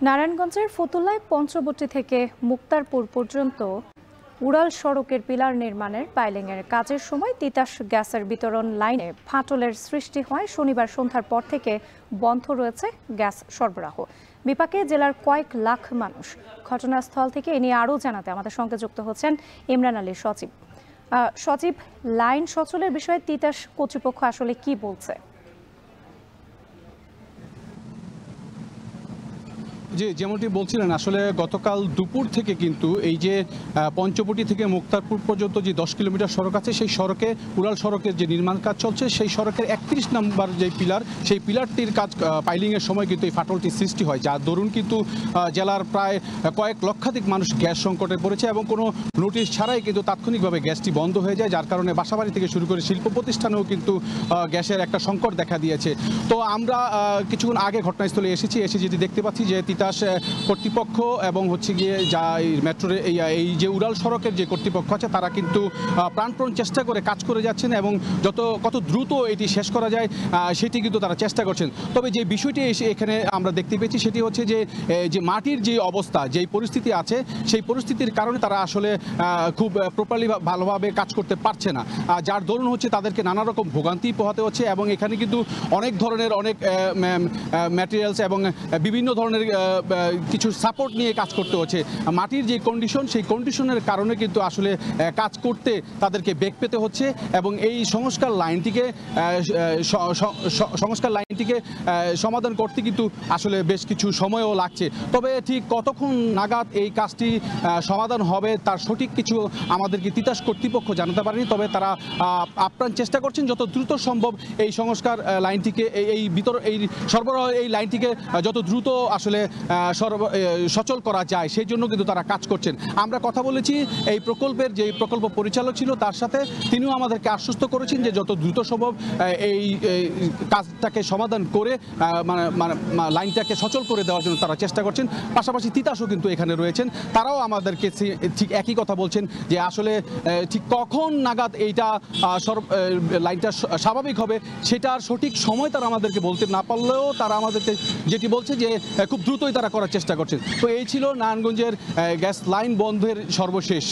নারায়ণগঞ্জের ফতুল্লায় পঞ্চবটী থেকে মুক্তারপুর পর্যন্ত উড়াল সড়কের পিলার নির্মাণের পাইলিংয়ের কাজের সময় তিতাস গ্যাসের বিতরণ লাইনে ফাটলের সৃষ্টি হয়। শনিবার সন্ধ্যার পর থেকে বন্ধ রয়েছে গ্যাস সরবরাহ। বিপাকে জেলার কয়েক লাখ মানুষ। ঘটনাস্থল থেকে এ নিয়ে আরও জানাতে আমাদের সঙ্গে যুক্ত হচ্ছেন ইমরান আলী সচিব। সচিব, লাইন সচলের বিষয়ে তিতাস কর্তৃপক্ষ আসলে কি বলছে? জি, যেমনটি বলছিলেন, আসলে গতকাল দুপুর থেকে কিন্তু এই যে পঞ্চবটী থেকে মুক্তারপুর পর্যন্ত যে 10 কিলোমিটার সড়ক আছে, সেই সড়কে উড়াল সড়কের যে নির্মাণ কাজ চলছে, সেই সড়কের 31 নম্বর যে পিলার, সেই পিলারটির কাজ পাইলিংয়ের সময় কিন্তু এই ফাটলটি সৃষ্টি হয়, যার দরুন কিন্তু জেলার প্রায় কয়েক লক্ষাধিক মানুষ গ্যাস সংকটে পড়েছে এবং কোনো নোটিশ ছাড়াই কিন্তু তাৎক্ষণিকভাবে গ্যাসটি বন্ধ হয়ে যায়, যার কারণে বাসাবাড়ি থেকে শুরু করে শিল্প প্রতিষ্ঠানেও কিন্তু গ্যাসের একটা সংকট দেখা দিয়েছে। তো আমরা কিছুক্ষণ আগে ঘটনাস্থলে এসে যেটি দেখতে পাচ্ছি যে তিতাস কর্তৃপক্ষ এবং হচ্ছে গিয়ে যা মেট্রোর এই যে উড়াল সড়কের যে কর্তৃপক্ষ আছে, তারা কিন্তু প্রাণপণ চেষ্টা করে কাজ করে যাচ্ছেন এবং কত দ্রুত এটি শেষ করা যায় সেটি কিন্তু তারা চেষ্টা করছেন। তবে যে বিষয়টি এখানে আমরা দেখতে পেয়েছি সেটি হচ্ছে যে মাটির যে অবস্থা, যেই পরিস্থিতি আছে, সেই পরিস্থিতির কারণে তারা আসলে খুব প্রপারলি ভালোভাবে কাজ করতে পারছে না, যার দরুন হচ্ছে তাদেরকে নানা রকম ভোগান্তি পোহাতে হচ্ছে। এবং এখানে কিন্তু অনেক ধরনের ম্যাটেরিয়ালস এবং বিভিন্ন ধরনের কিছু সাপোর্ট নিয়ে কাজ করতে হচ্ছে। মাটির যে কন্ডিশন, সেই কন্ডিশনের কারণে কিন্তু আসলে কাজ করতে তাদেরকে বেগ পেতে হচ্ছে এবং এই সংস্কার লাইনটিকে সমাধান করতে কিন্তু আসলে বেশ কিছু সময়ও লাগছে। তবে ঠিক কতক্ষণ নাগাদ এই কাজটি সমাধান হবে তার সঠিক কিছু আমাদেরকে তিতাস কর্তৃপক্ষ জানাতে পারেনি। তবে তারা আপ্রাণ চেষ্টা করছেন যত দ্রুত সম্ভব এই সংস্কার লাইনটিকে, এই সরবরাহ এই লাইনটিকে যত দ্রুত আসলে সচল করা যায়, সেই জন্য কিন্তু তারা কাজ করছেন। আমরা কথা বলেছি এই প্রকল্পের যে প্রকল্প পরিচালক ছিল তার সাথে, তিনিও আমাদেরকে আশ্বস্ত করেছেন যে যত দ্রুত সম্ভব এই কাজটাকে সমাধান করে লাইনটাকে সচল করে দেওয়ার জন্য তারা চেষ্টা করছেন। পাশাপাশি তিতাসও কিন্তু এখানে রয়েছেন, তারাও আমাদেরকে ঠিক একই কথা বলছেন যে আসলে ঠিক কখন নাগাদ এইটা লাইনটা স্বাভাবিক হবে সেটার সঠিক সময় তারা আমাদেরকে বলতে না পারলেও তারা আমাদেরকে যেটি বলছে যে খুব দ্রুতই তারা করার চেষ্টা করছেন। তো এই ছিল নারায়ণগঞ্জের গ্যাস লাইন বন্ধের সর্বশেষ।